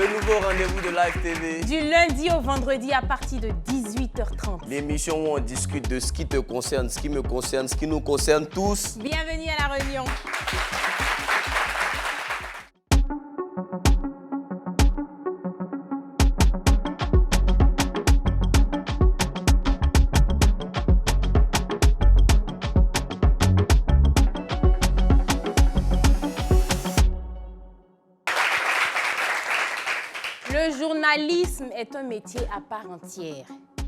Le nouveau rendez-vous de Live TV. Du lundi au vendredi à partir de 18h30. L'émission où on discute de ce qui te concerne, ce qui me concerne, ce qui nous concerne tous. Bienvenue à La Réunion. Le journalisme est un métier à part entière.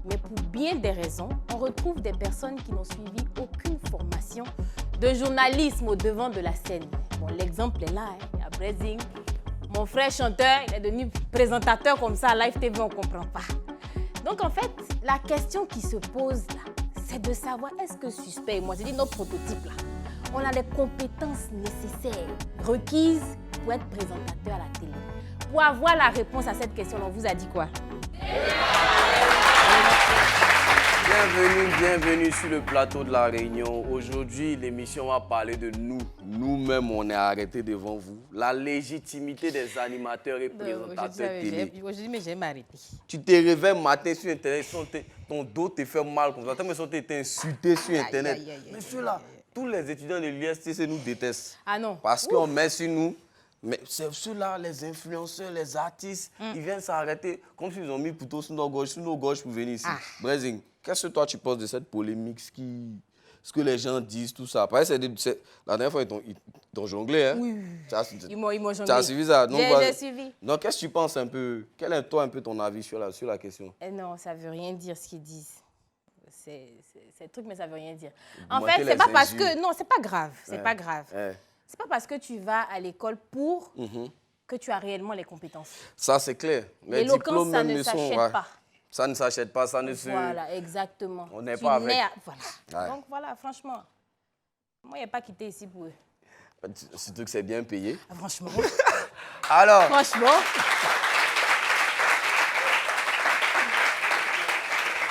Mais pour bien des raisons, on retrouve des personnes qui n'ont suivi aucune formation de journalisme au devant de la scène. Bon, l'exemple est là, hein. Il y a Brezing. Mon frère chanteur, il est devenu présentateur comme ça à Live TV, on ne comprend pas. Donc en fait, la question qui se pose là, c'est de savoir est-ce que Suspect et moi, c'est-à-dire notre prototype là, on a les compétences nécessaires, requises pour être présentateur à la télé. Pour avoir la réponse à cette question, on vous a dit quoi? Bienvenue sur le plateau de La Réunion. Aujourd'hui, l'émission va parler de nous. Nous-mêmes, on est arrêtés devant vous. La légitimité des animateurs et présentateurs télé. Aujourd'hui, mais j'ai m'arrêté. Tu te réveilles matin sur Internet, ton dos te fait mal comme ça. Tu as été insulté sur Internet. Mais ceux-là, tous les étudiants de l'USTC nous détestent. Ah non. Parce qu'on met sur nous. Mais c'est ceux-là, les influenceurs, les artistes, ils viennent s'arrêter comme s'ils ont mis plutôt sur nos gauches pour venir ici. Brezing, qu'est-ce que toi tu penses de cette polémique, ce que les gens disent, tout ça? Parce que la dernière fois, ils t'ont jonglé, hein? Oui. Ils m'ont jonglé. Tu as suivi ça? J'ai suivi. Donc, qu'est-ce que tu penses un peu? Quel est toi un peu ton avis sur la question? Non, ça ne veut rien dire ce qu'ils disent. C'est truc, mais ça ne veut rien dire. En fait, c'est pas parce que... Non, c'est pas grave. C'est pas grave. C'est pas parce que tu vas à l'école pour que tu as réellement les compétences. Ça, c'est clair. L'éloquence, ça ne s'achète pas. Ça ne s'achète pas, ça ne se... Voilà, exactement. On n'est pas avec... Voilà. Donc voilà, franchement, moi, il n'y a pas quitté ici pour eux. Surtout que c'est bien payé. Ah, franchement. Alors... Franchement.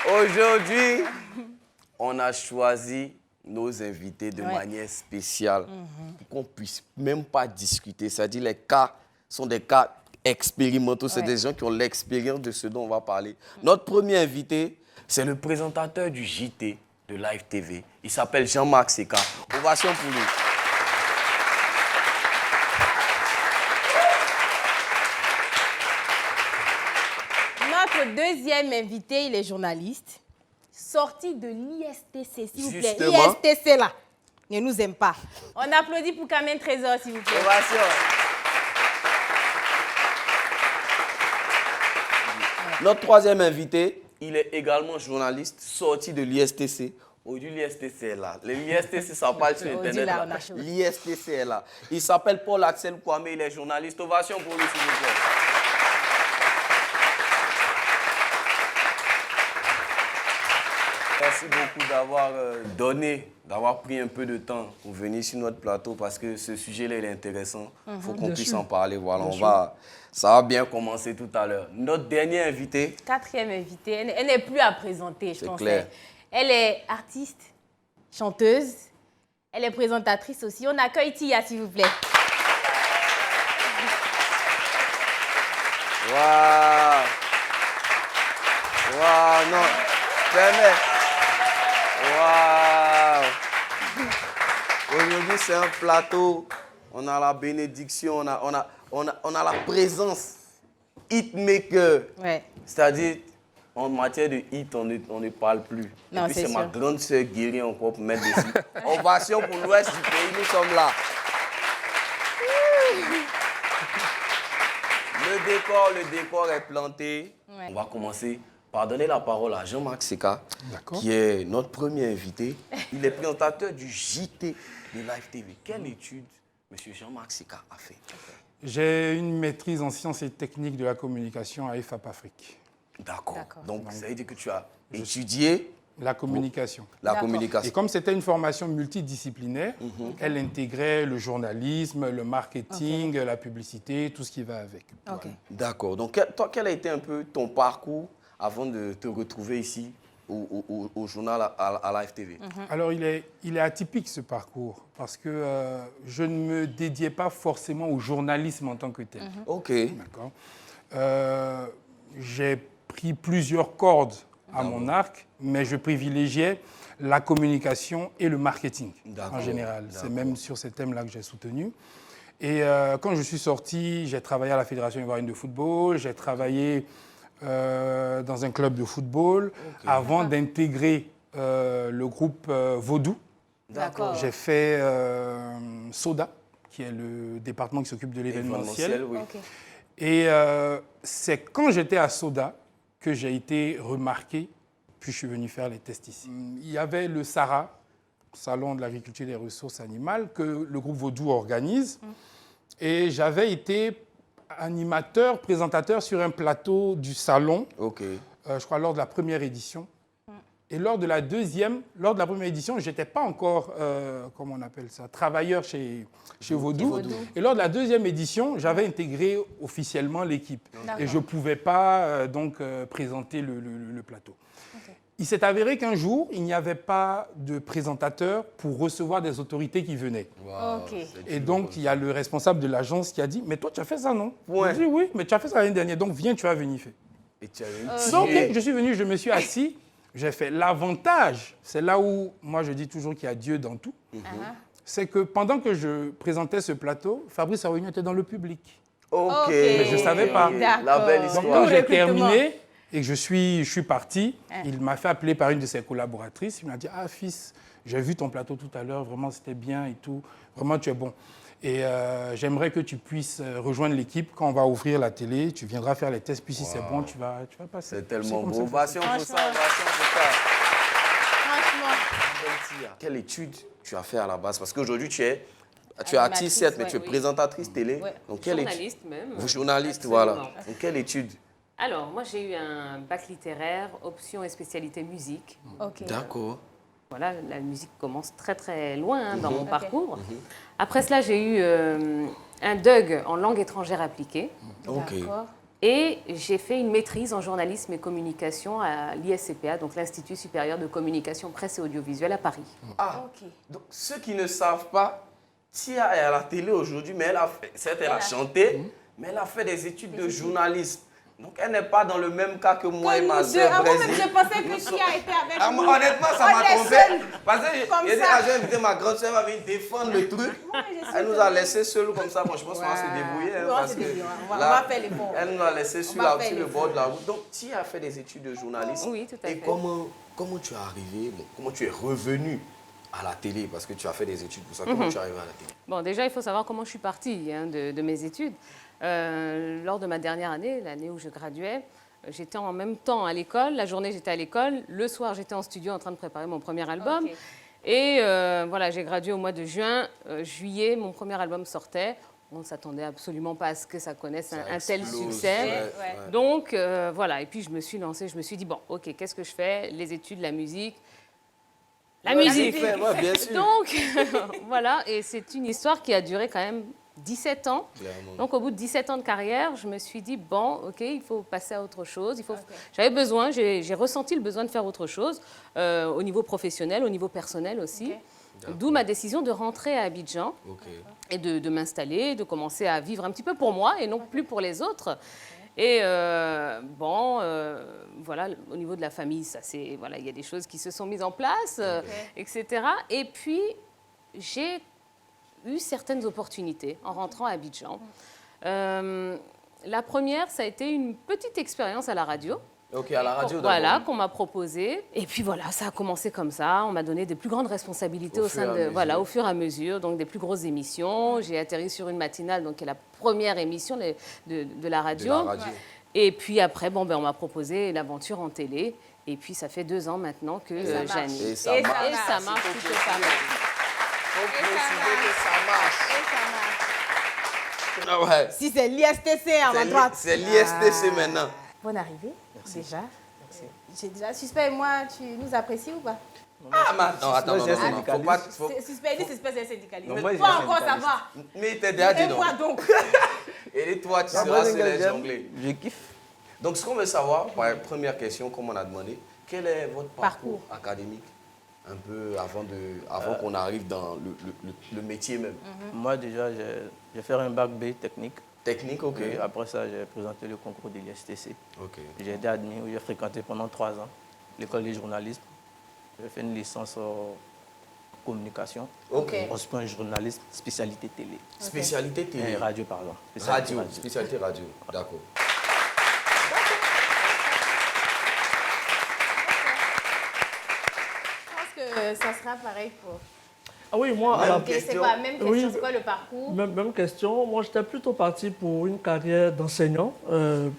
Aujourd'hui, on a choisi nos invités de manière spéciale pour qu'on ne puisse même pas discuter. C'est-à-dire les cas sont des cas expérimentaux. C'est des gens qui ont l'expérience de ce dont on va parler. Notre premier invité, c'est le présentateur du JT de Live TV. Il s'appelle Jean-Marc Seka. Ovation pour lui. Notre deuxième invité, il est journaliste, sorti de l'ISTC, s'il vous plaît. Justement. L'ISTC, là, ne nous aime pas. On applaudit pour Kamel Trésor, s'il vous plaît. Ovation. Notre troisième invité, il est également journaliste, sorti de l'ISTC. Aujourd'hui, l'ISTC est là. L'ISTC, ça parle sur Internet. L'ISTC est là. Il s'appelle Paul-Axel Kwame, il est journaliste. Ovation pour lui, s'il vous plaît. Merci beaucoup d'avoir pris un peu de temps pour venir sur notre plateau parce que ce sujet-là, il est intéressant. Il faut qu'on puisse en parler. Voilà, ça va bien commencer tout à l'heure. Notre dernier invité. Quatrième invité, elle n'est plus à présenter, je pense. Clair. Elle est artiste, chanteuse, elle est présentatrice aussi. On accueille Tia, s'il vous plaît. Waouh! Waouh, non. Permets. Waouh! Aujourd'hui, c'est un plateau. On a la bénédiction, on a la présence. Hitmaker. Ouais. C'est-à-dire, en matière de hit, on ne parle plus. Non, et puis, c'est sûr. ma grande sœur Guéry encore pour mettre dessus. Ovation pour l'ouest du pays, nous sommes là. Le décor est planté. Ouais. On va commencer par donner la parole à Jean-Marc Seka, qui est notre premier invité. Il est présentateur du JT de Live TV. Quelle étude M. Jean-Marc Seka a fait? J'ai une maîtrise en sciences et techniques de la communication à EFAP Afrique. D'accord. Donc, ça veut dire que tu as étudié la communication. La communication. Et comme c'était une formation multidisciplinaire, elle intégrait le journalisme, le marketing, la publicité, tout ce qui va avec. D'accord. Donc, toi, quel a été un peu ton parcours avant de te retrouver ici au journal à Live TV? Alors, il est atypique ce parcours parce que je ne me dédiais pas forcément au journalisme en tant que tel. OK. D'accord. j'ai pris plusieurs cordes à mon arc, mais je privilégiais la communication et le marketing en général. C'est même sur ces thèmes-là que j'ai soutenu. Et quand je suis sorti, j'ai travaillé à la Fédération ivoirienne de football, j'ai travaillé dans un club de football avant d'intégrer le groupe Vaudou. D'accord. J'ai fait SODA, qui est le département qui s'occupe de l'événementiel. Oui. Ok. Et c'est quand j'étais à SODA que j'ai été remarqué, puis je suis venu faire les tests ici. Il y avait le SARA, Salon de l'agriculture et des ressources animales, que le groupe Vaudou organise. Et j'avais été animateur, présentateur sur un plateau du salon, je crois lors de la première édition. Et lors de la première édition, je n'étais pas encore, comment on appelle ça, travailleur chez Vaudou. Et lors de la deuxième édition, j'avais intégré officiellement l'équipe. Et je ne pouvais pas présenter le plateau. Il s'est avéré qu'un jour, il n'y avait pas de présentateur pour recevoir des autorités qui venaient. Et donc, il y a le responsable de l'agence qui a dit « Mais toi, tu as fait ça, non ?» J'ai dit « Oui, mais tu as fait ça l'année dernière, donc viens, tu vas venir faire. » Donc, je suis venu, je me suis assis. J'ai fait l'avantage, c'est là où moi je dis toujours qu'il y a Dieu dans tout, c'est que pendant que je présentais ce plateau, Fabrice Arouignon était dans le public. Mais je ne savais pas. La belle histoire. Donc quand j'ai terminé et que je suis parti, il m'a fait appeler par une de ses collaboratrices. Il m'a dit « Ah fils, j'ai vu ton plateau tout à l'heure, vraiment c'était bien et tout, vraiment tu es bon. Et j'aimerais que tu puisses rejoindre l'équipe quand on va ouvrir la télé. Tu viendras faire les tests, puis si c'est bon, tu vas passer. » C'est tellement beau. Passion pour ça, passion pour ça. Franchement. Quelle étude tu as fait à la base? Parce qu'aujourd'hui, tu es artiste, certes, mais tu es présentatrice télé. Donc, journaliste même. Journaliste, Absolument. voilà. Donc, quelle étude? Alors, moi, j'ai eu un bac littéraire, option et spécialité musique. D'accord. Voilà, la musique commence très très loin dans mon parcours. Après cela, j'ai eu un DUG en langue étrangère appliquée. D'accord. Et j'ai fait une maîtrise en journalisme et communication à l'ISCPA, donc l'Institut supérieur de communication presse et audiovisuel à Paris. Donc ceux qui ne savent pas, Tia est à la télé aujourd'hui, mais elle a chanté, mais elle a fait des études de journalisme. Donc, elle n'est pas dans le même cas que moi et ma soeur Brésil. Je pensais que Tia était avec nous. Honnêtement, ça m'a trompé. Parce que j'ai invité ma grande soeur, elle va venir défendre le truc. Elle nous a laissés seuls comme ça. Moi, je pense qu'on va se débrouiller. On va faire les bons. Elle nous a laissés sur le bord de la route. Donc, Tia a fait des études de journalisme. Oui, tout à fait. Et comment tu es arrivé, comment tu es revenu à la télé? Parce que tu as fait des études pour ça. Comment tu es arrivé à la télé? Bon, déjà, il faut savoir comment je suis partie de mes études. Lors de ma dernière année, l'année où je graduais, j'étais en même temps à l'école. La journée, j'étais à l'école. Le soir, j'étais en studio en train de préparer mon premier album. Et voilà, j'ai gradué au mois de juin. Juillet, mon premier album sortait. On ne s'attendait absolument pas à ce que ça connaisse un tel succès. Donc, voilà. Et puis, je me suis lancée. Je me suis dit, bon, OK, qu'est-ce que je fais? Les études, la musique. La musique. Bien sûr. Donc, voilà. Et c'est une histoire qui a duré quand même 17 ans. Clairement. Donc, au bout de 17 ans de carrière, je me suis dit, bon, OK, il faut passer à autre chose. J'avais besoin, j'ai ressenti le besoin de faire autre chose au niveau professionnel, au niveau personnel aussi. D'où ma décision de rentrer à Abidjan et de m'installer, de commencer à vivre un petit peu pour moi et non plus pour les autres. Et voilà, au niveau de la famille, voilà, il y a des choses qui se sont mises en place, etc. Et puis, j'ai eu certaines opportunités en rentrant à Abidjan. La première, ça a été une petite expérience à la radio. À la radio, voilà, qu'on m'a proposé. Et puis voilà, ça a commencé comme ça. On m'a donné des plus grandes responsabilités au fur et à mesure, donc des plus grosses émissions. J'ai atterri sur une matinale, donc qui est la première émission de la radio. Et puis après, on m'a proposé l'aventure en télé. Et puis ça fait 2 ans maintenant que j'anime. Et ça marche plutôt pas mal. Faut préciser que ça marche. Si c'est l'ISTC à ma droite. C'est l'ISTC maintenant. Bonne arrivée, déjà. J'ai déjà suspect, moi, tu nous apprécies ou pas? Attends, faut pas... Suspect, c'est syndicaliste. Mais pas encore savoir. Mais t'es déjà dit quoi donc? Et toi, tu seras sur les jonglés. Je kiffe. Donc, ce qu'on veut savoir, première question, comme on a demandé, quel est votre parcours académique? Un peu avant qu'on arrive dans le métier même. Moi, déjà, j'ai fait un bac B technique. Technique, ok. Et après ça, j'ai présenté le concours de l'ISTC. Ok. J'ai été admis, où j'ai fréquenté pendant 3 ans l'école des journalistes. J'ai fait une licence en communication. Ok. Ensuite, un journaliste, spécialité télé. Spécialité télé. Radio, pardon. Radio, spécialité radio. D'accord. Je pense que ça sera pareil pour... Ah oui, moi, Même à la- Ok, c'est question. quoi, même question, Oui. c'est quoi le parcours? même question. Moi, j'étais plutôt parti pour une carrière d'enseignant,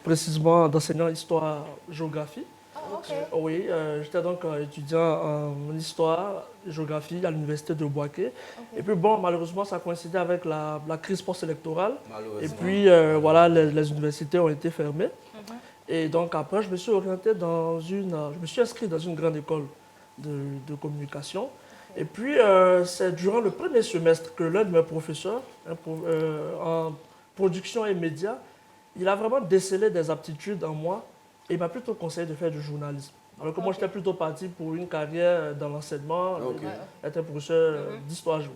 précisément d'enseignant histoire-géographie. Oh, ok. Oui, j'étais donc étudiant en histoire, géographie à l'université de Bouaké. Et puis bon, malheureusement, ça coïncidait avec la crise post-électorale. Et Malheureusement. puis voilà, les universités ont été fermées. Et donc après, je me suis orienté dans je me suis inscrit dans une grande école de communication. Et puis, c'est durant le premier semestre que l'un de mes professeurs en production et médias, il a vraiment décelé des aptitudes en moi et il m'a plutôt conseillé de faire du journalisme. Alors que moi, j'étais plutôt parti pour une carrière dans l'enseignement, être professeur d'histoire-géo.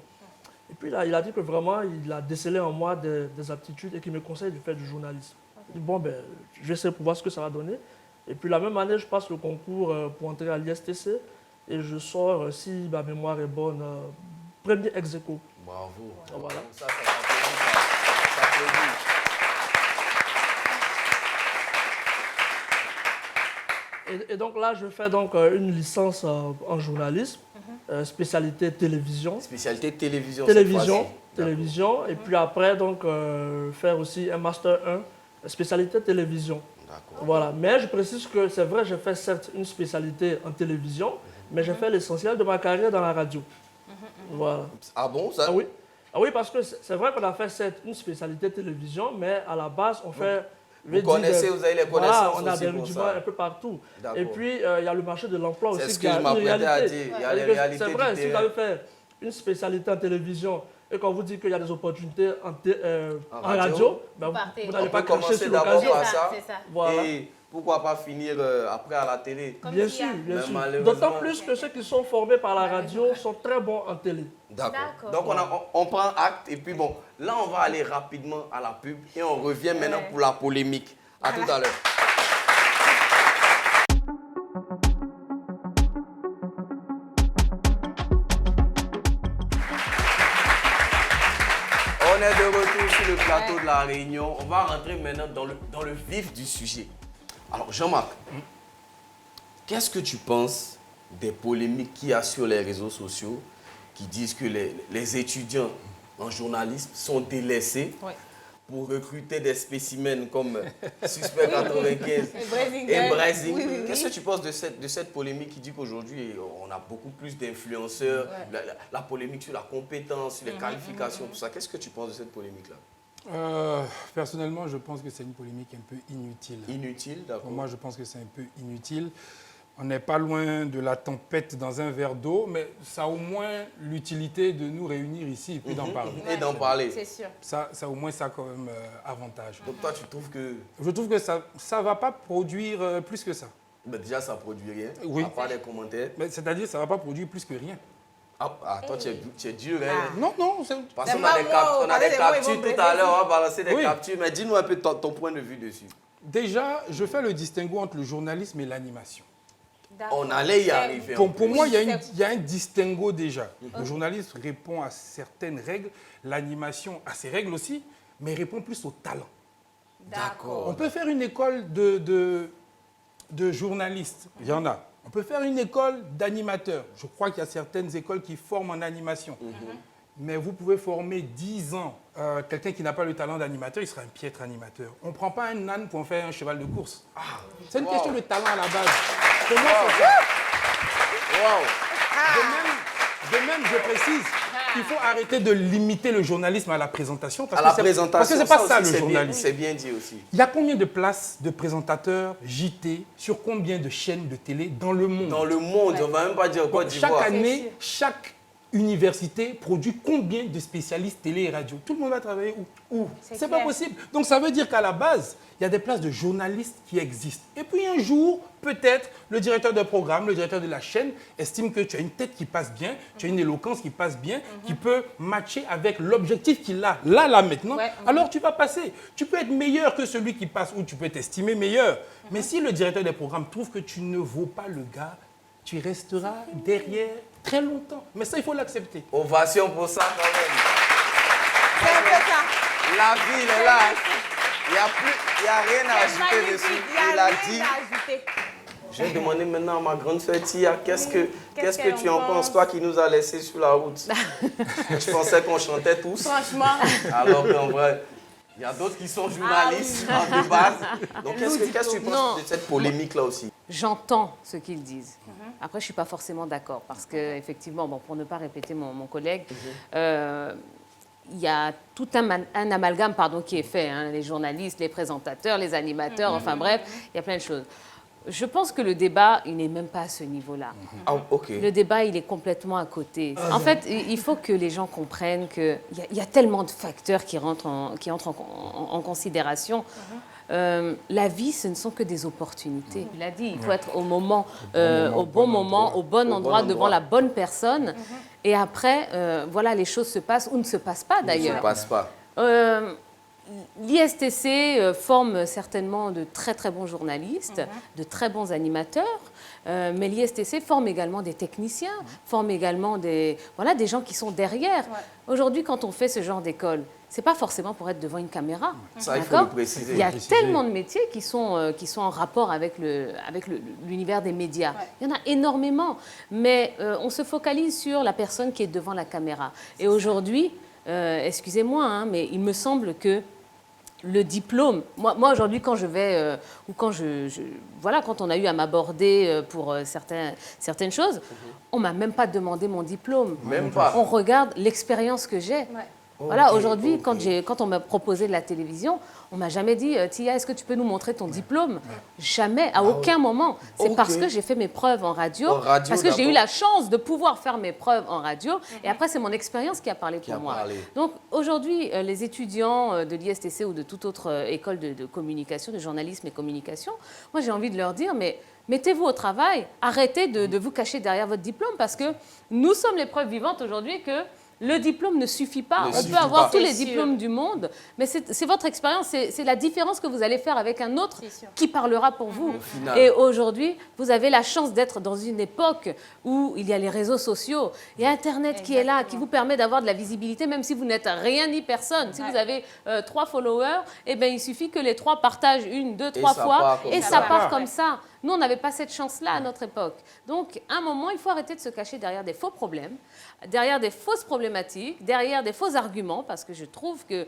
Et puis là, il a dit que vraiment, il a décelé en moi des aptitudes et qu'il me conseille de faire du journalisme. J'ai dit, bon, ben, je vais essayer pour voir ce que ça va donner. Et puis la même année, je passe le concours pour entrer à l'ISTC. Et je sors, si ma mémoire est bonne, premier ex aequo. Bravo. Voilà. Ça s'applaudit, ça s'applaudit. Et donc là, je fais donc une licence en journalisme, spécialité télévision. Spécialité télévision. Télévision, cette fois-ci. télévision. Et puis après, donc, faire aussi un master 1, spécialité télévision. D'accord. Voilà. Mais je précise que c'est vrai, j'ai fait certes une spécialité en télévision, mais j'ai fait l'essentiel de ma carrière dans la radio. Voilà. Ah bon, ça? Ah oui. Ah oui, parce que c'est vrai qu'on a fait certes une spécialité télévision, mais à la base, on fait... Vous connaissez, vous avez les connaissances Voilà, on a aussi des pour rudiments ça. un peu partout. D'accord. Et puis, il y a le marché de l'emploi aussi. C'est ce qui que a je une m'apprêtais à réalité. dire. Il y a C'est-à-dire les que réalités c'est vrai, du si vous terrain. avez fait une spécialité en télévision et qu'on vous dit qu'il y a des opportunités en radio, ben, partez. vous n'allez On pas peut cracher commencer sur d'abord l'occasion. par C'est ça, ça. c'est ça. Voilà. Et pourquoi pas finir après à la télé? Comme Bien s'il y a- sûr, bien Mais sûr. malheureusement- D'autant plus que ceux qui sont formés par la radio sont très bons en télé. D'accord. D'accord. Donc on prend acte et puis bon, là on va aller rapidement à la pub et on revient maintenant pour la polémique. À tout à l'heure. On est de retour sur le plateau de la Réunion. On va rentrer maintenant dans le vif du sujet. Alors Jean-Marc, qu'est-ce que tu penses des polémiques qu'il y a sur les réseaux sociaux qui disent que les étudiants en journalisme sont délaissés Ouais. pour recruter des spécimens comme Suspect 95 Brésil. et Brésil. Oui, oui, oui. Qu'est-ce que tu penses de cette polémique qui dit qu'aujourd'hui, on a beaucoup plus d'influenceurs, la polémique sur la compétence, sur les qualifications, tout ça. Qu'est-ce que tu penses de cette polémique-là? Personnellement, je pense que c'est une polémique un peu inutile. Inutile, d'accord. Pour moi, je pense que c'est un peu inutile. On n'est pas loin de la tempête dans un verre d'eau, mais ça a au moins l'utilité de nous réunir ici et puis d'en parler. Et d'en parler. C'est sûr. Ça au moins, ça a quand même avantage. Donc toi, tu trouves que Je trouve que ça ne va pas produire plus que ça. ben, déjà, ça ne produit rien, Oui. à part des commentaires. Mais c'est-à-dire que ça ne va pas produire plus que rien. Ah, toi, tu es dur, hein? Non, non, c'est... Parce qu'on Mais a des, moi, on a des parlez de moi, ils captures vont tout me à l'heure, on va balancer des Oui. captures, mais dis-nous un peu ton point de vue dessus. Déjà, je fais le distinguo entre le journalisme et l'animation. On allait y arriver. en Pour plus. moi, il y a un distinguo déjà. Le journalisme répond à certaines règles, l'animation à ses règles aussi, mais il répond plus au talent. D'accord. On peut faire une école de journalistes, il y en a. On peut faire une école d'animateurs. Je crois qu'il y a certaines écoles qui forment en animation. Mais vous pouvez former 10 ans quelqu'un qui n'a pas le talent d'animateur, il sera un piètre animateur. On ne prend pas un âne pour en faire un cheval de course. C'est une Wow. question de talent à la base. Pour moi, c'est ça. Wow. De même, je précise qu'il faut arrêter de limiter le journalisme à la présentation. Parce À la que présentation, parce que ce n'est pas ça aussi, le c'est bien- journalisme. C'est bien dit aussi. Il y a combien de places de présentateurs JT sur combien de chaînes de télé dans le monde? Dans le monde, on ne va même pas dire Côte Chaque d'Ivoire. année, chaque université produit combien de spécialistes télé et radio? Tout le monde va travailler où? C'est pas possible. Donc ça veut dire qu'à la base, il y a des places de journalistes qui existent. Et puis un jour, peut-être, le directeur de programme, le directeur de la chaîne estime que tu as une tête qui passe bien, tu as une éloquence qui passe bien, qui peut matcher avec l'objectif qu'il a là, maintenant. Alors tu vas passer. Tu peux être meilleur que celui qui passe ou tu peux t'estimer meilleur. Mais si le directeur des programmes trouve que tu ne vaux pas le gars, tu resteras derrière très longtemps. Mais ça, il faut l'accepter. Ovation pour ça quand même. C'est un peu ça. La vie, elle est là. Il n'y a rien à ajouter dessus. Il a dit. Je vais demander maintenant à ma grande sœur Tia, qu'est-ce que tu en penses, toi qui nous as laissés sur la route? Je pensais qu'on chantait tous. Franchement. Alors qu'en vrai, il y a d'autres qui sont journalistes de base. Donc qu'est-ce que tu penses de cette polémique-là aussi? J'entends ce qu'ils disent. Après, je ne suis pas forcément d'accord parce qu'effectivement, bon, pour ne pas répéter mon collègue, il y a tout un amalgame qui est fait. Hein, les journalistes, les présentateurs, les animateurs, enfin bref, il y a plein de choses. Je pense que le débat, il n'est même pas à ce niveau-là. Ah, ok. Le débat, il est complètement à côté. En fait, il faut que les gens comprennent qu'il y a tellement de facteurs qui entrent en considération. La vie, ce ne sont que des opportunités. Il a dit, il faut être au moment, au bon moment, au bon endroit, devant la bonne personne. Et après, voilà, les choses se passent ou ne se passent pas d'ailleurs. Ne se passent pas. L'ISTC forme certainement de très très bons journalistes, de très bons animateurs, mais l'ISTC forme également des techniciens, forme également des gens qui sont derrière. Aujourd'hui, quand on fait ce genre d'école, c'est pas forcément pour être devant une caméra. Ça, il faut le préciser. Il y a tellement de métiers qui sont en rapport avec l'univers des médias. Il y en a énormément, mais on se focalise sur la personne qui est devant la caméra. Et aujourd'hui, excusez-moi, hein, mais il me semble que le diplôme, moi aujourd'hui quand je vais, ou quand quand on a eu à m'aborder pour certaines choses, on m'a même pas demandé mon diplôme. Même pas. On regarde l'expérience que j'ai. Voilà, aujourd'hui, quand on m'a proposé de la télévision, on m'a jamais dit « Tia, est-ce que tu peux nous montrer ton diplôme ?» Jamais, à aucun moment. C'est parce que j'ai fait mes preuves en radio, parce que j'ai eu la chance de pouvoir faire mes preuves en radio, et après, c'est mon expérience qui a parlé pour moi. Donc, aujourd'hui, les étudiants de l'ISTC ou de toute autre école de communication, de journalisme et communication, moi, j'ai envie de leur dire « mais mettez-vous au travail, arrêtez de vous cacher derrière votre diplôme, parce que nous sommes les preuves vivantes aujourd'hui que le diplôme ne suffit pas. On peut avoir tous les diplômes du monde, mais c'est votre expérience, c'est la différence que vous allez faire avec un autre qui parlera pour vous. Et aujourd'hui, vous avez la chance d'être dans une époque où il y a les réseaux sociaux, il y a Internet qui est là, qui vous permet d'avoir de la visibilité, même si vous n'êtes rien ni personne. Si vous avez 3 followers, eh bien, il suffit que les 3 partagent 1, 2, 3 fois, et ça part comme ça. Nous, on n'avait pas cette chance-là à notre époque. Donc, à un moment, il faut arrêter de se cacher derrière des faux problèmes, derrière des fausses problématiques, derrière des faux arguments, parce que je trouve que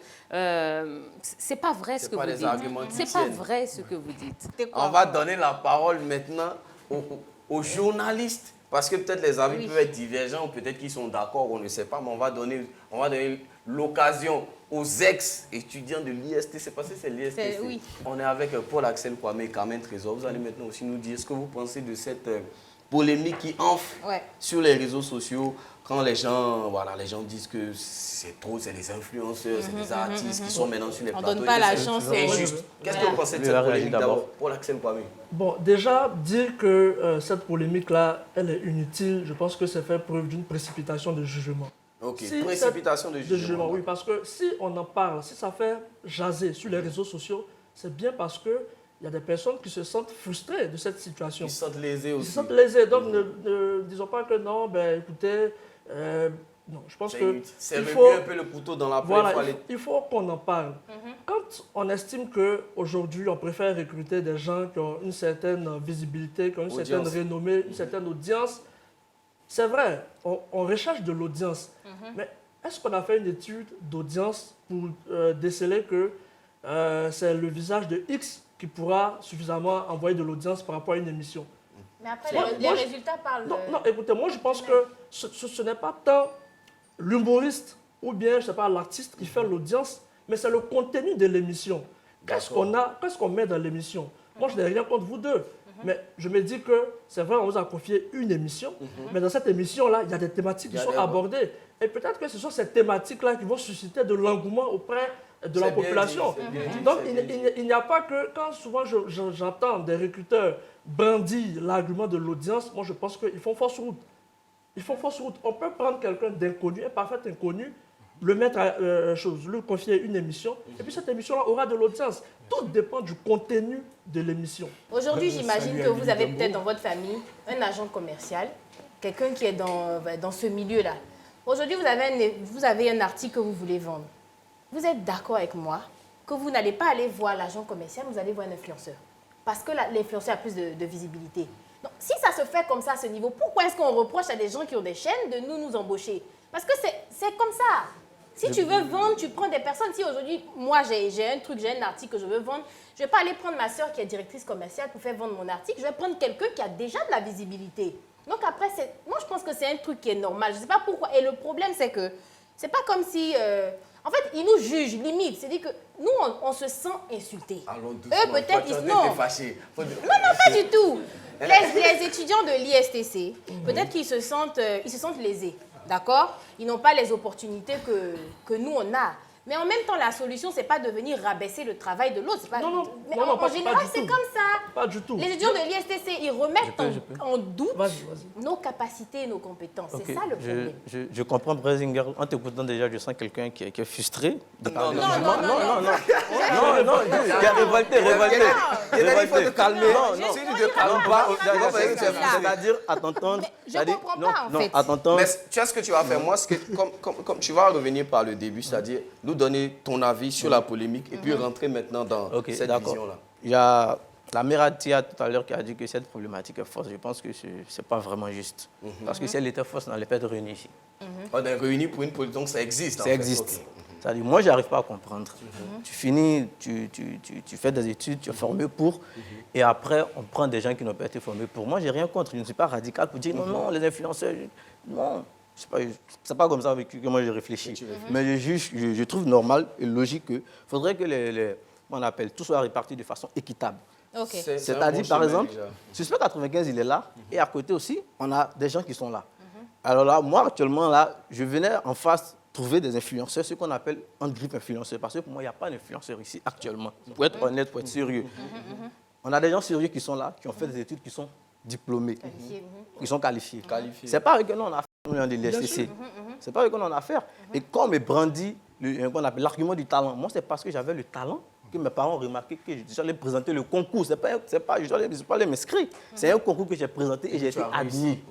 c'est pas vrai ce que vous dites. C'est pas vrai ce que vous dites. On va donner la parole maintenant aux journalistes, parce que peut-être les avis peuvent être divergents, ou peut-être qu'ils sont d'accord, on ne sait pas, mais on va donner l'occasion aux ex-étudiants de l'ISTC, parce que c'est l'ISTC. On est avec Paul-Axel Kwame et Carmen Trésor. Vous allez maintenant aussi nous dire ce que vous pensez de cette polémique qui enfle sur les réseaux sociaux quand les gens disent que c'est trop, c'est des influenceurs, c'est des artistes qui sont maintenant sur les plateaux. On ne donne pas la chance. Qu'est-ce que vous pensez de cette polémique d'abord, Paul-Axel Kwame? Bon, déjà, dire que cette polémique-là, elle est inutile, je pense que c'est faire preuve d'une précipitation de jugement. Ok, précipitation de jugement. Oui, parce que si on en parle, si ça fait jaser sur les réseaux sociaux, c'est bien parce qu'il y a des personnes qui se sentent frustrées de cette situation. Ils se sentent lésés aussi. Ils se sentent lésés, donc ne disons pas que non, ben écoutez, non, je pense que c'est mieux un peu le couteau dans la plaie. Voilà, il faut qu'on en parle. Quand on estime qu'aujourd'hui, on préfère recruter des gens qui ont une certaine visibilité, qui ont une certaine renommée, une certaine audience, c'est vrai, on recherche de l'audience. Mais est-ce qu'on a fait une étude d'audience pour déceler que c'est le visage de X qui pourra suffisamment envoyer de l'audience par rapport à une émission? Mais après, les résultats parlent de... Non, écoutez, moi je pense que ce n'est pas tant l'humoriste ou bien, je sais pas, l'artiste qui fait l'audience, mais c'est le contenu de l'émission. Qu'est-ce qu'on met dans l'émission? Moi, je n'ai rien contre vous deux. Mais je me dis que c'est vrai, on vous a confié une émission, mais dans cette émission-là, il y a des thématiques qui sont abordées. Et peut-être que ce sont ces thématiques-là qui vont susciter de l'engouement auprès de la population. Donc, il n'y a pas que, quand souvent j'entends des recruteurs brandir l'argument de l'audience, moi je pense qu'ils font fausse route. Ils font fausse route. On peut prendre quelqu'un d'inconnu, un parfait inconnu, le mettre à lui confier une émission, et puis cette émission-là aura de l'audience. Tout dépend du contenu de l'émission. Aujourd'hui, j'imagine que vous avez peut-être dans votre famille un agent commercial, quelqu'un qui est dans ce milieu-là. Aujourd'hui, vous avez un article que vous voulez vendre. Vous êtes d'accord avec moi que vous n'allez pas aller voir l'agent commercial, vous allez voir un influenceur. Parce que l'influenceur a plus de visibilité. Donc, si ça se fait comme ça à ce niveau, pourquoi est-ce qu'on reproche à des gens qui ont des chaînes de nous embaucher? Parce que c'est comme ça. Si tu veux vendre, tu prends des personnes. Si aujourd'hui, moi, j'ai un article que je veux vendre, je ne vais pas aller prendre ma soeur qui est directrice commerciale pour faire vendre mon article. Je vais prendre quelqu'un qui a déjà de la visibilité. Donc après, moi, je pense que c'est un truc qui est normal. Je ne sais pas pourquoi. Et le problème, c'est que c'est pas comme si... en fait, ils nous jugent, limite. C'est-à-dire que nous, on se sent insultés. Allons doucement. Eux, peut-être, ils... Non. Non, Non, pas du tout. Les étudiants de l'ISTC, peut-être qu'ils se sentent lésés. D'accord? Ils n'ont pas les opportunités que nous, on a. Mais en même temps, la solution, ce n'est pas de venir rabaisser le travail de l'autre. Mais en général, c'est comme ça. Pas du tout. Les étudiants de l'ISTC, ils remettent en doute nos capacités et nos compétences. C'est ça le problème. Je comprends, Brasinger. En t'écoutant déjà, je sens quelqu'un qui est frustré. Non. Non, qui est révolté. Il faut te calmer. Non. Si tu ne te calmes pas, c'est-à-dire, à t'entendre. Je ne comprends pas, en fait. À t'entendre. Mais tu vois ce que tu vas faire. Moi, comme tu vas revenir par le début, c'est-à-dire nous donner ton avis sur la polémique et puis rentrer maintenant dans cette vision-là. Il y a la mère Atia tout à l'heure qui a dit que cette problématique est fausse. Je pense que ce n'est pas vraiment juste. Parce que si elle était fausse, on n'allait pas être réunis ici. On est réunis pour une politique, donc ça existe. Ça existe. C'est-à-dire, moi, je n'arrive pas à comprendre. Tu finis, tu fais des études, tu es formé pour, et après, on prend des gens qui n'ont pas été formés pour. Moi, je n'ai rien contre. Je ne suis pas radical pour dire non, les influenceurs, non. C'est pas comme ça que moi je réfléchis. Mais je trouve normal et logique qu'il faudrait que on appelle, tout soit réparti de façon équitable. Okay. C'est-à-dire, par exemple, Suspect 95, il est là, et à côté aussi, on a des gens qui sont là. Alors là, moi, actuellement, là, je venais en face trouver des influenceurs, ce qu'on appelle un grip influenceur, parce que pour moi, il n'y a pas d'influenceurs ici actuellement. Pour être honnête, pour être sérieux. On a des gens sérieux qui sont là, qui ont fait des études, qui sont diplômés, qui sont qualifiés. C'est pas avec eux qu'on a affaire de l'ISTC. C'est pas avec eux qu'on a affaire. Et quand on me brandit l'argument du talent, moi, c'est parce que j'avais le talent que mes parents ont remarqué que j'allais présenter le concours. Je ne suis pas allé m'inscrire. C'est un concours que j'ai présenté et j'ai été admis.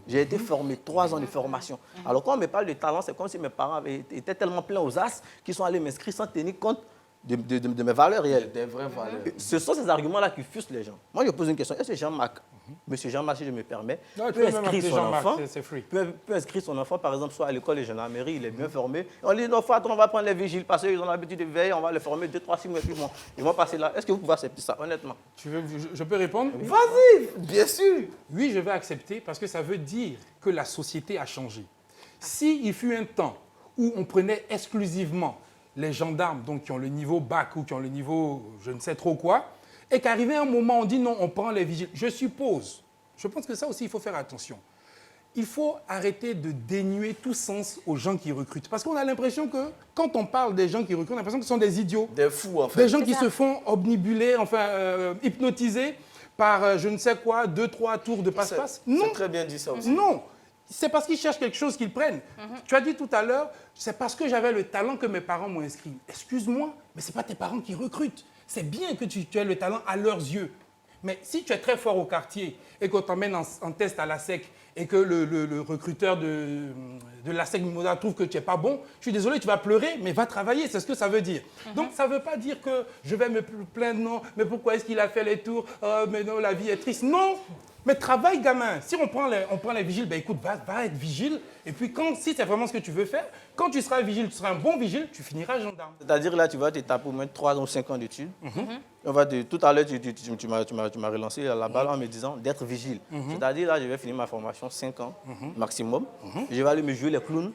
J'ai été formé, 3 ans de formation. Alors quand on me parle de talent, c'est comme si mes parents étaient tellement pleins aux as qu'ils sont allés m'inscrire sans tenir compte de mes valeurs réelles. Des vraies valeurs. Ce sont ces arguments-là qui frustrent les gens. Moi, je pose une question. Est-ce que Jean-Marc, monsieur Jean-Marc, si je me permets, peut inscrire son enfant, par exemple, soit à l'école de gendarmerie, il est bien formé. On dit, non, on va prendre les vigiles parce qu'ils ont l'habitude de veiller, on va les former 2, 3, 6 mois, puis bon, ils vont passer là. Est-ce que vous pouvez accepter ça, honnêtement? Je peux répondre? Vas-y, bien sûr. Oui, je vais accepter parce que ça veut dire que la société a changé. S'il fut un temps où on prenait exclusivement les gendarmes donc, qui ont le niveau bac ou qui ont le niveau je ne sais trop quoi, et qu'arrivé un moment, on dit non, on prend les vigiles. Je pense que ça aussi, il faut faire attention. Il faut arrêter de dénuer tout sens aux gens qui recrutent. Parce qu'on a l'impression que, quand on parle des gens qui recrutent, on a l'impression que ce sont des idiots. Des fous, en fait. Des gens qui se font omnibuler, hypnotiser par je ne sais quoi, 2, 3 tours de passe-passe. Non. C'est très bien dit ça aussi. Non. C'est parce qu'ils cherchent quelque chose qu'ils prennent. Tu as dit tout à l'heure, c'est parce que j'avais le talent que mes parents m'ont inscrit. Excuse-moi, mais ce n'est pas tes parents qui recrutent. C'est bien que tu aies le talent à leurs yeux. Mais si tu es très fort au quartier et qu'on t'emmène en test à la SEC et que le recruteur de la SEC Mimosa trouve que tu n'es pas bon, je suis désolé, tu vas pleurer, mais va travailler, c'est ce que ça veut dire. Donc ça ne veut pas dire que je vais me plaindre, non, mais pourquoi est-ce qu'il a fait les tours, mais non, la vie est triste. Non, Mais travaille, gamin. Si on prend les vigiles, ben écoute, va être vigile. Et puis, si c'est vraiment ce que tu veux faire, quand tu seras vigile, tu seras un bon vigile, tu finiras gendarme. C'est-à-dire, là, tu vas te taper au moins 3 ou 5 ans d'études. Tout à l'heure, tu m'as relancé la balle en me disant d'être vigile. C'est-à-dire, là, je vais finir ma formation 5 ans maximum. Je vais aller me jouer les clowns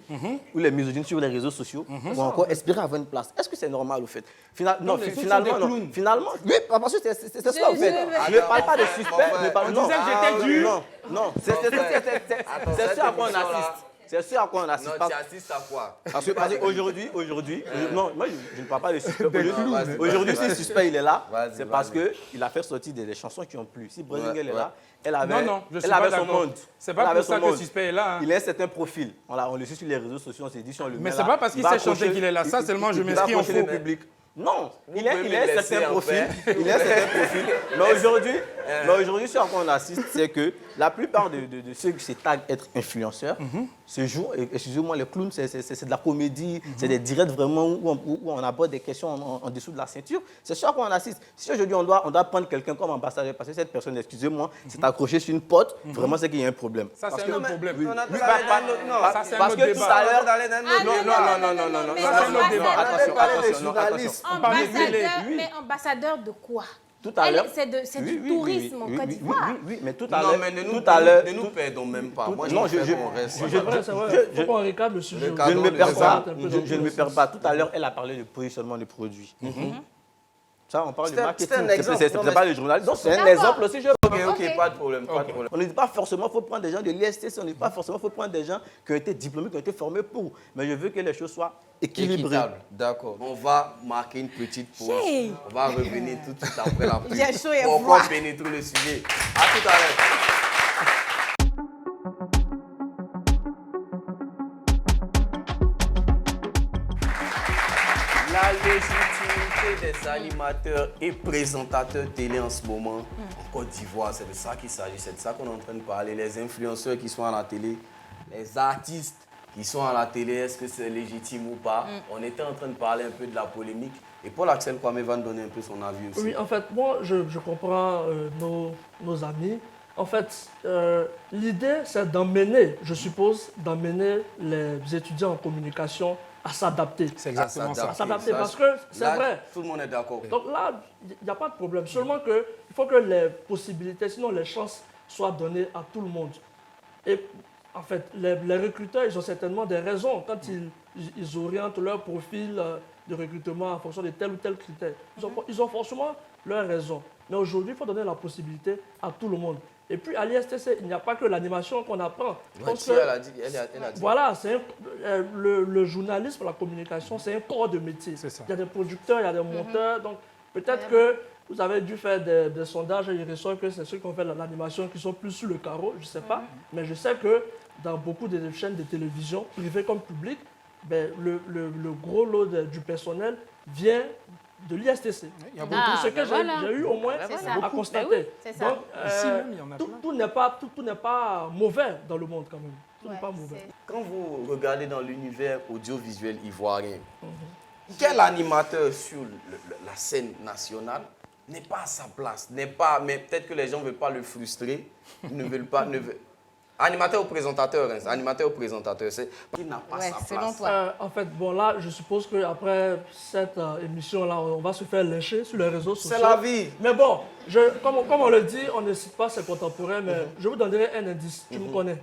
ou les misogynes sur les réseaux sociaux ou encore espérer avoir une place. Est-ce que c'est normal, au fait? Non, finalement, non. Finalement, oui, parce que c'est ça, au fait. Ne parle pas de suspect. On disait que j'étais dur. Non, c'est ce à quoi on assiste. C'est ce à quoi on assiste. Non, tu assistes à quoi? Parce qu'aujourd'hui, non, moi je ne parle pas de suspect. Aujourd'hui, si le suspect il est là, c'est parce qu'il a fait sortir des chansons qui ont plu. Si Brezinguel est là, elle avait son monde. C'est pas pour ça que le suspect est là. Hein. Il a un certain profil. On le suit sur les réseaux sociaux, on s'est dit si on le met mais là. c'est pas parce qu'il sait chanter qu'il est là. Ça seulement, je m'inscris en faux. Non, il a un certain profil. Mais aujourd'hui, ce à quoi on assiste, c'est que la plupart de ceux qui se taguent être influenceurs se jouent, excusez-moi, les clowns, c'est de la comédie, c'est des directs vraiment où on aborde des questions en dessous de la ceinture. C'est ce à quoi on assiste. Si aujourd'hui on doit prendre quelqu'un comme ambassadeur, parce que cette personne, excusez-moi, s'est accrochée sur une porte, vraiment c'est qu'il y a un problème. Ça, c'est un autre problème. Ça, c'est un autre débat. Tout à l'heure, non. Ça, c'est un autre débat. Attention. Mais ambassadeur de quoi? Tout à l'heure. C'est du tourisme en Côte d'Ivoire. Oui, mais tout Non, à l'heure. mais ne nous perdons même pas. Moi, Non, je préfère qu'on reste. C'est vrai, faut qu'on recadre le sujet. Je ne me perds pas. Je ne me perds pas. Tout à l'heure, elle a parlé de positionnement de produits. Ça, on parle de marketing. C'est pas le journal. Donc, c'est un exemple aussi. Ok, pas de problème. On ne dit pas forcément qu'il faut prendre des gens de l'ISTC, on ne dit pas forcément qu'il faut prendre des gens qui ont été diplômés, qui ont été formés pour. Mais je veux que les choses soient équilibrées. D'accord. On va marquer une petite pause. Hey. On va revenir tout de suite après la pause. J'ai chaud et Pour froid. encore pénétrer le sujet. À tout à l'heure. La légitimité des animateurs et présentateurs télé en ce moment en Côte d'Ivoire, c'est de ça qu'il s'agit, c'est de ça qu'on est en train de parler. Les influenceurs qui sont à la télé, les artistes qui sont à la télé, est-ce que c'est légitime ou pas? On était en train de parler un peu de la polémique et Paul-Axel Kwame va nous donner un peu son avis aussi. Oui, en fait, moi, je comprends nos amis. En fait, l'idée, c'est d'emmener, je suppose, d'emmener les étudiants en communication à s'adapter. C'est exactement ça. À s'adapter, parce que c'est là, vrai. Tout le monde est d'accord. Donc là, il n'y a pas de problème. Seulement qu'il faut que les possibilités, sinon les chances soient données à tout le monde. Et en fait, les recruteurs, ils ont certainement des raisons quand ils orientent leur profil de recrutement en fonction de tel ou tel critère. Ils ont forcément leurs raisons. Mais aujourd'hui, il faut donner la possibilité à tout le monde. Et puis à l'ISTC, il n'y a pas que l'animation qu'on apprend. Ouais, elle a dit. Voilà, le journalisme, la communication, c'est un corps de métier. C'est ça. Il y a des producteurs, il y a des monteurs. Donc peut-être que vous avez dû faire des sondages et il ressort que c'est ceux qui ont fait l'animation qui sont plus sur le carreau, je ne sais pas. Mais je sais que dans beaucoup de chaînes de télévision, privées comme publiques, ben, le gros lot du personnel vient de l'ISTC. Il y a Ce que j'ai eu au moins à constater. C'est ça. Donc, Ici même, il y en a tout n'est pas mauvais dans le monde quand même. Tout n'est pas mauvais. Quand vous regardez dans l'univers audiovisuel ivoirien, quel animateur sur la scène nationale n'est pas à sa place, mais peut-être que les gens ne veulent pas le frustrer, ne veulent pas... Animateur ou présentateur, hein, animateur ou présentateur, il n'a pas sa place. En fait, bon là, je suppose qu'après cette émission-là, on va se faire lyncher sur les réseaux sociaux. C'est la vie. Mais bon, comme on le dit, on ne cite pas ses contemporains, mais je vous donnerai un indice. Tu me connais?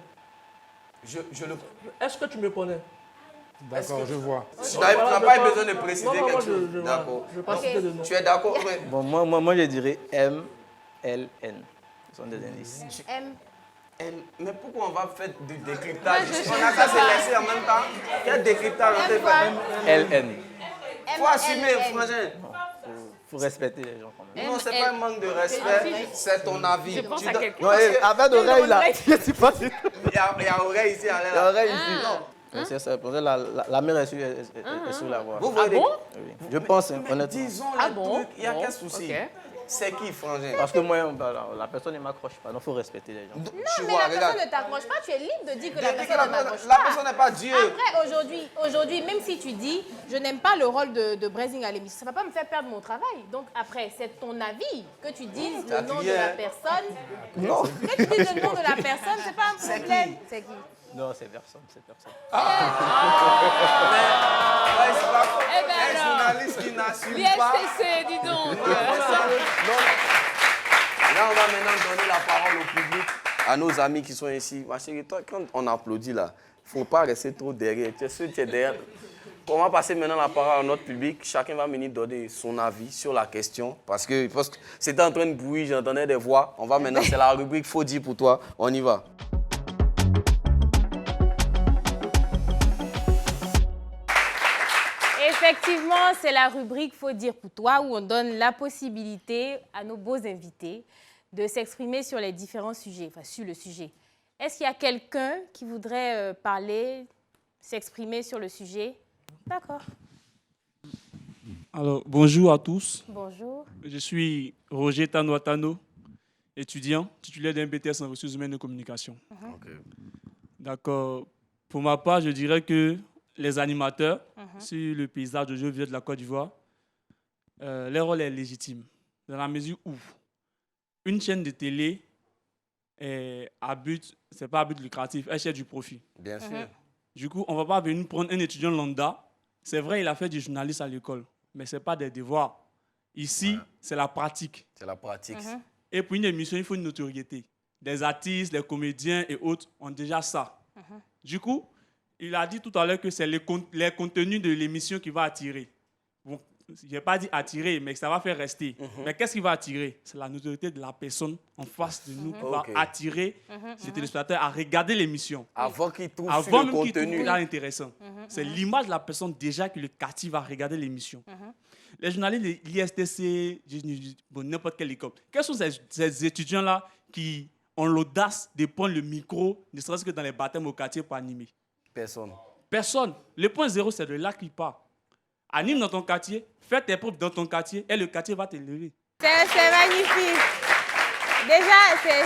Est-ce que tu me connais? D'accord, je vois. Tu n'as pas besoin de préciser quelque chose. D'accord. Je ne vais pas citer de nom. Tu es d'accord? Bon, moi, je dirais MLN. Ce sont des indices. Mais pourquoi on va faire du décryptage? On a qu'à se laisser en même temps. Quel décryptage on fait? LN. Il faut assumer, frangin. Il faut respecter les gens quand même. Non, c'est pas un manque de respect, c'est ton avis. Je pense à quelqu'un. Non, avec d'oreilles là. Qu'est-ce qui passe? Il y a oreille ici, elle est là. L'oreille ici. C'est ça. La mère est sur la voie. Vous voyez? Oui. Je pense, honnêtement. Disons le truc, il y a qu'un souci. C'est qui, frangin? Parce que moi, la personne ne m'accroche pas. Donc, il faut respecter les gens. Non, mais la personne ne t'accroche pas, tu es libre de dire que la personne ne m'accroche La pas. personne n'est pas Dieu. Après, aujourd'hui, même si tu dis, je n'aime pas le rôle de Brazing à l'émission, ça ne va pas me faire perdre mon travail. Donc après, c'est ton avis que tu dises le nom de la personne. Non. Que tu dises le nom de la personne, c'est pas un problème. C'est qui? Non, c'est personne, c'est personne. Ouais, c'est pas Eh ben un alors, journaliste qui n'assume pas. l'ISTC, dis donc. Non. Là, on va maintenant donner la parole au public, à nos amis qui sont ici. Ma chérie, toi, quand on applaudit là, il ne faut pas rester trop derrière. Tu es sûr que tu es derrière. On va passer maintenant la parole à notre public. Chacun va venir donner son avis sur la question. Parce que c'était en train de bruire, j'entendais des voix. On va maintenant, c'est la rubrique Faut dire pour toi. On y va. Effectivement, c'est la rubrique Faut dire pour toi où on donne la possibilité à nos beaux invités de s'exprimer sur les différents sujets, enfin sur le sujet. Est-ce qu'il y a quelqu'un qui voudrait parler, s'exprimer sur le sujet? D'accord. Alors, bonjour à tous. Bonjour. Je suis Roger Tanoatano, étudiant, titulaire d'un BTS en ressources humaines et communication. D'accord. Pour ma part, je dirais que les animateurs sur le paysage de jeux vidéo de la Côte d'Ivoire, leur rôle est légitime, dans la mesure où une chaîne de télé est à but, c'est pas à but lucratif, elle cherche du profit. Bien sûr. Du coup, on ne va pas venir prendre un étudiant lambda. C'est vrai, il a fait du journaliste à l'école, mais ce n'est pas des devoirs. Ici, c'est la pratique. C'est la pratique. Et pour une émission, il faut une notoriété. Des artistes, les comédiens et autres ont déjà ça. Du coup, il a dit tout à l'heure que c'est les contenus de l'émission qui va attirer. Bon, je n'ai pas dit attirer, mais ça va faire rester. Mais qu'est-ce qui va attirer? C'est la notoriété de la personne en face de nous qui va attirer les téléspectateurs à regarder l'émission. Avant qu'ils trouvent sur Avant le même qu'il trouve contenu. là intéressant. C'est l'image de la personne déjà qui le captive à regarder l'émission. Les journalistes de l'ISTC, n'importe quelle école, quels sont ces étudiants-là qui ont l'audace de prendre le micro, ne serait-ce que dans les baptêmes au quartier pour animer? Personne. Personne. Le point zéro, c'est de là qu'il part. Anime dans ton quartier, fais tes preuves dans ton quartier et le quartier va t'élever. C'est magnifique. Déjà,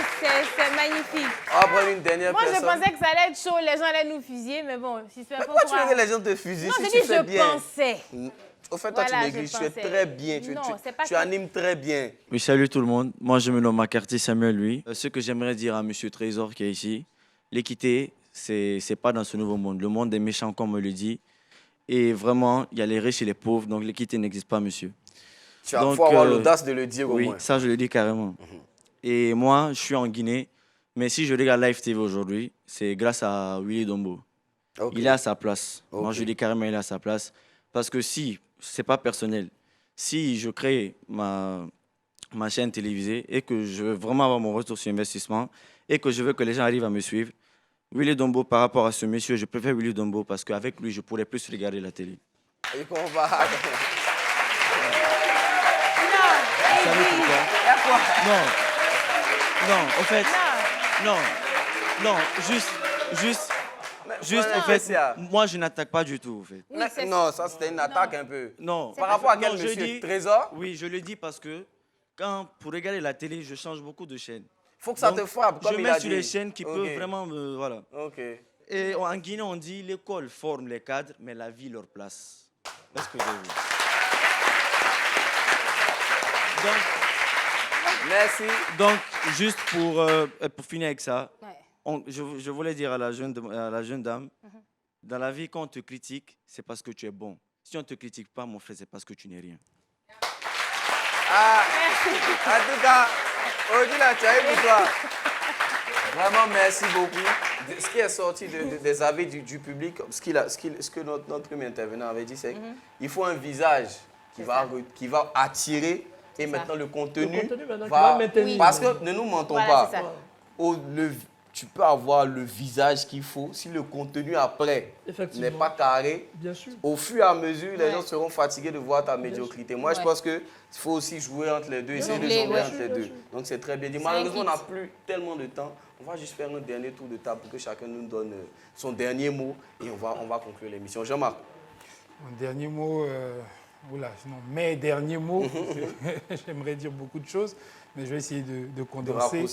c'est magnifique. Après une dernière Moi, personne. je pensais que ça allait être chaud, les gens allaient nous fusiller, mais bon, si c'est pas Pourquoi tu veux que les gens te fusillent Non, si j'ai tu dit fais je bien? pensais. Au fait, toi, Voilà, tu négliges. je Tu es pensais. très bien. Non, c'est pas Tu que- animes très bien. Oui, salut tout le monde. Moi, je me nomme Macarty Samuel Louis. Ce que j'aimerais dire à M. Trésor qui est ici, l'équité, c'est pas dans ce nouveau monde. Le monde est méchant, comme on le dit. Et vraiment, il y a les riches et les pauvres, donc l'équité n'existe pas, monsieur. Tu vas Donc, pouvoir avoir l'audace de le dire au Oui, moins. ça, je le dis carrément. Et moi, je suis en Guinée, mais si je regarde Live TV aujourd'hui, c'est grâce à Willy Dombo. Ok. Il est à sa place. Moi, Ok. je dis carrément, il est à sa place. Parce que si, c'est pas personnel, si je crée ma chaîne télévisée et que je veux vraiment avoir mon retour sur investissement et que je veux que les gens arrivent à me suivre, Willy Dombo, par rapport à ce monsieur, je préfère Willy Dombo parce qu'avec lui, je pourrais plus regarder la télé. Et qu'on va. Vous savez pourquoi? Non, en fait, non, juste, en fait, moi, je n'attaque pas du tout, en fait. Oui, c'est- Non, ça c'était une attaque un peu. Non. Par rapport à quel Non, je monsieur? dis- Trésor? Oui, je le dis parce que pour regarder la télé, je change beaucoup de chaînes. Faut que ça Donc, te frappe, comme je il mets a sur dit. les chaînes qui Ok. peuvent vraiment me... Voilà. Ok. Et en Guinée, on dit l'école forme les cadres, mais la vie leur place. Est-ce que j'ai vu? Merci. Donc, juste pour finir avec ça, Ouais. je voulais dire à la jeune dame, dans la vie, quand on te critique, c'est parce que tu es bon. Si on ne te critique pas, mon frère, c'est parce que tu n'es rien. Ah, en tout cas, aujourd'hui, là, tu as eu pour toi. Vraiment, merci beaucoup. Ce qui est sorti des avis du public, ce que notre premier intervenant avait dit, c'est qu'il faut un visage qui va attirer et maintenant le contenu, Le contenu, maintenant, qui va maintenir. Oui. Parce que ne nous mentons Voilà, pas. c'est ça. Tu peux avoir le visage qu'il faut si le contenu après Effectivement. n'est pas carré. Bien sûr. Au fur et à mesure, les Ouais. gens seront fatigués de voir ta médiocrité. Moi, je Ouais. pense qu'il faut aussi jouer entre les deux, essayer de Jongler, jongler ouais. entre les Bien deux. sûr. Donc, c'est très bien dit. C'est Malheureusement, on un n'a kit. plus tellement de temps. On va juste faire un dernier tour de table pour que chacun nous donne son dernier mot et on va conclure l'émission. Jean-Marc. Un dernier mot, Oula, sinon, mes derniers mots, j'aimerais dire beaucoup de choses, mais je vais essayer de condenser.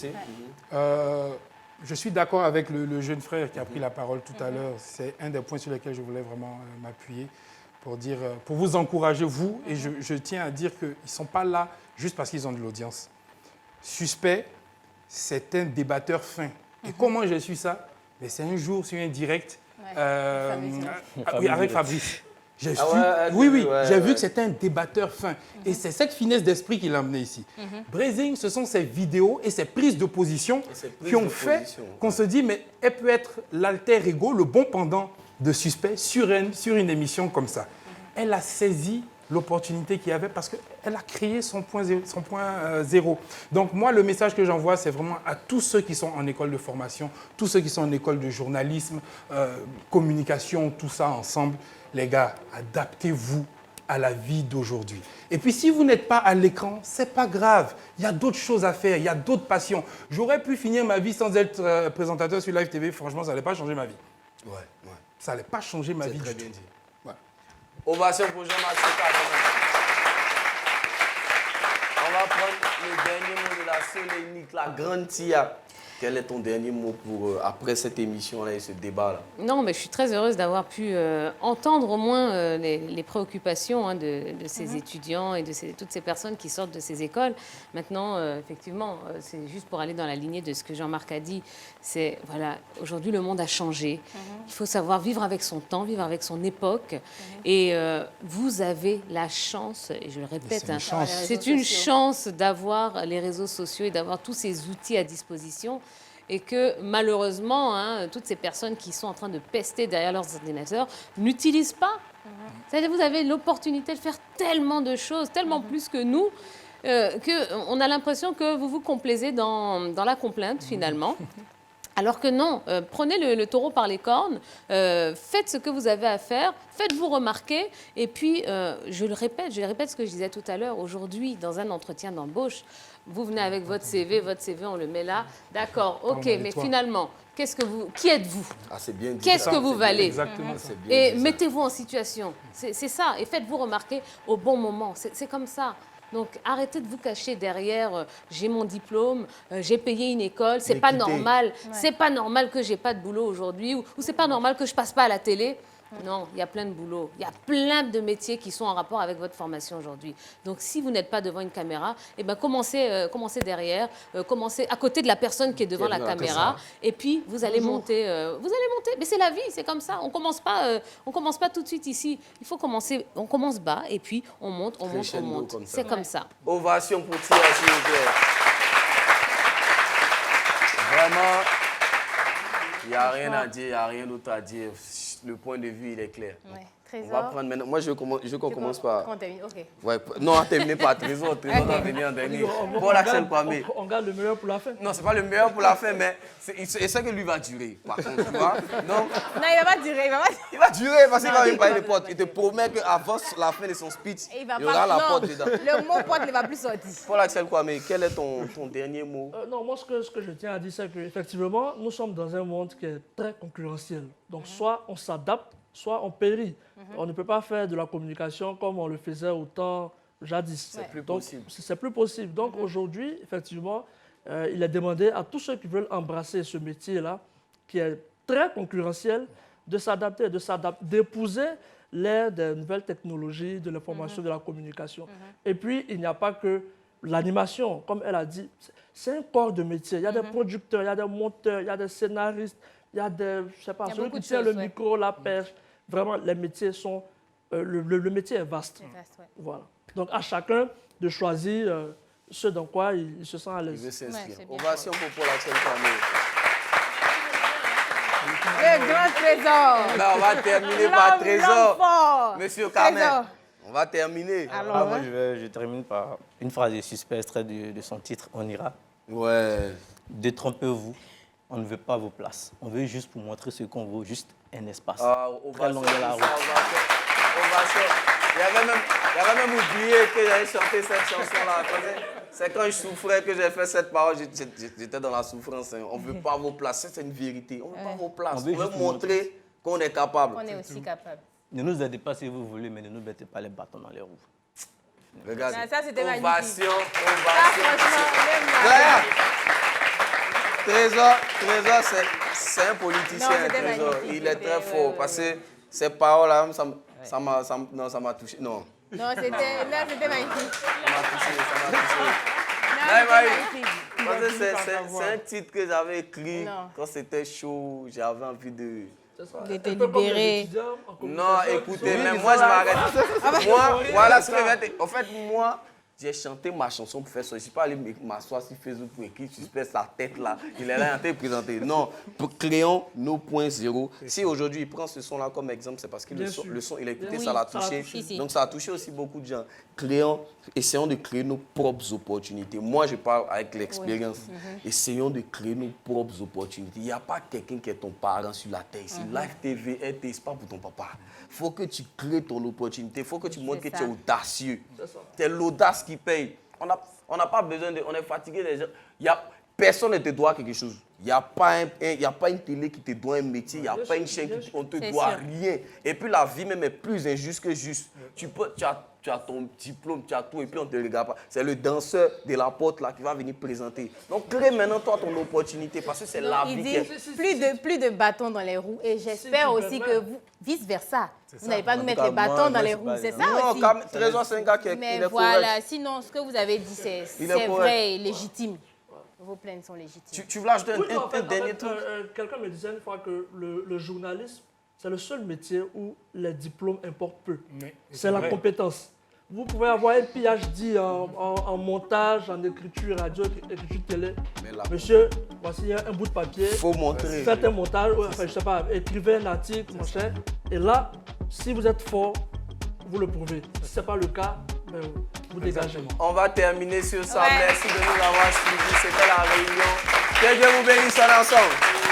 Je suis d'accord avec le jeune frère qui a pris la parole tout à l'heure. C'est un des points sur lesquels je voulais vraiment m'appuyer pour vous encourager, vous. Et je tiens à dire qu'ils ne sont pas là juste parce qu'ils ont de l'audience. Suspect, c'est un débatteur fin. Et comment j'ai su ça? C'est un jour sur un direct avec Fabrice. J'ai vu que c'était un débatteur fin. Et c'est cette finesse d'esprit qui l'a amené ici. Brazing, ce sont ces vidéos et ces prises de position qui ont fait qu'on se dit, mais elle peut être l'alter ego, le bon pendant de Suspect sur une émission comme ça. Elle a saisi l'opportunité qu'il y avait parce qu'elle a créé son point zéro. Donc moi, le message que j'envoie, c'est vraiment à tous ceux qui sont en école de formation, tous ceux qui sont en école de journalisme, communication, tout ça ensemble. Les gars, adaptez-vous à la vie d'aujourd'hui. Et puis, si vous n'êtes pas à l'écran, c'est pas grave. Il y a d'autres choses à faire, il y a d'autres passions. J'aurais pu finir ma vie sans être présentateur sur Live TV. Franchement, ça n'allait pas changer ma vie. Ça n'allait pas changer ma vie du tout. Ovation pour Jean-Marc Carmen. On va prendre le dernier mot de la Solénique, la grande Tia. Quel est ton dernier mot pour après cette émission-là et ce débat-là? Non, mais je suis très heureuse d'avoir pu entendre au moins les préoccupations de ces étudiants et de toutes ces personnes qui sortent de ces écoles. Maintenant, effectivement, c'est juste pour aller dans la lignée de ce que Jean-Marc a dit. C'est, voilà, aujourd'hui, le monde a changé. Il faut savoir vivre avec son temps, vivre avec son époque. Et vous avez la chance, et je le répète, c'est une chance d'avoir les réseaux sociaux et d'avoir tous ces outils à disposition. Et que malheureusement, toutes ces personnes qui sont en train de pester derrière leurs ordinateurs n'utilisent pas. C'est-à-dire vous avez l'opportunité de faire tellement de choses, tellement plus que nous, qu'on a l'impression que vous vous complaisez dans la complainte finalement. Alors que non, prenez le taureau par les cornes, faites ce que vous avez à faire, faites-vous remarquer. Et puis, je répète ce que je disais tout à l'heure, aujourd'hui, dans un entretien d'embauche, vous venez avec votre CV, on le met là. D'accord, ok, mais finalement, qui êtes-vous? C'est bien dit. Qu'est-ce que vous valez? Exactement. Et mettez-vous en situation. C'est ça. Et faites-vous remarquer au bon moment. C'est comme ça. Donc, arrêtez de vous cacher derrière j'ai mon diplôme, j'ai payé une école, c'est pas normal. C'est pas normal que j'ai pas de boulot aujourd'hui ou c'est pas normal que je passe pas à la télé. Non, il y a plein de boulot. Il y a plein de métiers qui sont en rapport avec votre formation aujourd'hui. Donc, si vous n'êtes pas devant une caméra, eh ben, commencez derrière, commencez à côté de la personne qui est devant la caméra. Et puis, vous allez monter. Mais c'est la vie, c'est comme ça. On commence pas tout de suite ici. Il faut commencer, on commence bas et puis on monte. C'est comme ça. Ovation pour Tia, s'il vous plaît. Vraiment, il n'y a rien à dire, il n'y a rien d'autre à dire. Le point de vue, il est clair. Trésor. On va prendre maintenant. Moi, je veux qu'on commence par. Ok. Non, terminez par Trésor. Trésor doit venir en dernier. Paul-Axel Kwame. On garde le meilleur pour la fin. Non, ce n'est pas le meilleur pour la fin, mais c'est que lui va durer. Par contre, tu vois. Non, il ne va pas durer. Il va durer parce qu'il va même parler des potes. Il te promet qu'avant la fin de son speech, il y aura la porte dedans. Le mot pote ne va plus sortir. Paul-Axel Kwame, quel est ton dernier mot? Non, moi, ce que je tiens à dire, c'est qu'effectivement, nous sommes dans un monde qui est très concurrentiel. Donc, soit on s'adapte, soit on périt. On ne peut pas faire de la communication comme on le faisait au temps jadis. C'est plus possible. C'est plus possible. Donc aujourd'hui, effectivement, il est demandé à tous ceux qui veulent embrasser ce métier-là, qui est très concurrentiel, de s'adapter, d'épouser l'ère des nouvelles technologies, de l'information, de la communication. Et puis, il n'y a pas que l'animation, comme elle a dit, c'est un corps de métier. Il y a des producteurs, il y a des monteurs, il y a des scénaristes, il y a des, je sais pas, celui qui tient le micro, la perche. Vraiment, les métiers sont... le métier est vaste. Voilà. Donc, à chacun de choisir ce dans quoi il se sent à l'aise. Il veut s'inscrire. Ovation pour Paul-Axel Kwame. Le grand Trésor. Là, on va terminer par Trésor. Monsieur Carmen, on va terminer. Alors, moi, je termine par une phrase de Suspect, extrait de son titre, On ira. Ouais. Détrompez-vous. On ne veut pas vos places. On veut juste pour montrer ce qu'on veut, juste un espace. Très long de la route. J'avais même oublié que j'avais chanté cette chanson-là. C'est quand je souffrais que j'ai fait cette parole. J'étais dans la souffrance. On ne veut pas vos places. C'est une vérité. On ne veut pas vos places. On veut montrer qu'on est capable. On est aussi capable. Ne nous aidez pas si vous voulez, mais ne nous mettez pas les bâtons dans les roues. Regarde. Ça, c'était magnifique. Ovation, Ça, ovation. franchement, même Regarde. Trésor, c'est un politicien, Non, c'était Trésor. magnifique, Il est c'était- très fort parce que ces paroles-là, ça m'a touché. Non, Non, c'était magnifique. ça m'a touché. Non, Ouais, c'était ouais. magnifique. Parce que c'est un titre que j'avais écrit Non. quand c'était chaud. J'avais envie de... De te Un peu comme les libérer. étudiants en Non, communication qui écoutez, sont- mais moi je m'arrête. Moi, voilà ce que je vais dire. En fait, moi, j'ai chanté ma chanson pour faire ça. Je ne suis pas allé m'asseoir sur Facebook pour écrire, suspect sa tête là. Il est là en train de présenter. Non, créons nos points zéro. Si aujourd'hui il prend ce son-là comme exemple, c'est parce que Bien sûr. le son, il a écouté, Oui, ça l'a ça l'a touché. touché, si. Donc ça a touché aussi beaucoup de gens. Essayons de créer nos propres opportunités. Moi, je parle avec l'expérience. Essayons de créer nos propres opportunités. Il n'y a pas quelqu'un qui est ton parent sur la terre ici. Live TV, RT, c'est pas pour ton papa. Il faut que tu crées ton opportunité. Il faut que tu montres que ça. tu es audacieux. C'est ça. C'est l'audace qui paye. On n'a pas besoin de... On est fatigué des gens. Personne ne te doit quelque chose. Il n'y a pas une télé qui te doit un métier. Il n'y a pas une chaîne qui ne te C'est doit sûr. rien. Et puis la vie même est plus injuste que juste. Tu as ton diplôme, tu as tout et puis on ne te regarde pas. C'est le danseur de la porte là qui va venir présenter. Donc crée maintenant toi ton opportunité parce que c'est la Il vie dit qui est... plus de bâtons dans les roues. Et j'espère tu aussi permets. que vous, vice-versa, vous n'allez pas nous En mettre tout les cas, bâtons moi, dans les je roues. sais C'est pas, ça Non, aussi. Trésor, c'est un gars qui est, il Mais est voilà, correct. sinon, ce que vous avez dit, c'est Il est correct. vrai et légitime. Vos plaintes sont légitimes. Tu veux ajouter Oui, non, en un fait, dernier truc? quelqu'un me disait une fois que le journalisme, c'est le seul métier où les diplômes importent peu. Oui, C'est la vrai. compétence. Vous pouvez avoir un PhD en montage, en écriture radio, écriture télé. Mais là, Monsieur, voici un bout de papier. faut montrer. Faites un montage, enfin, je sais pas, écrivez un article, machin. Et là, si vous êtes fort, vous le prouvez. Si ce n'est pas le cas, ben, vous dégagez. On va terminer sur ça. Ouais. Merci de nous avoir suivis. C'était la réunion. Que Dieu vous bénisse ensemble.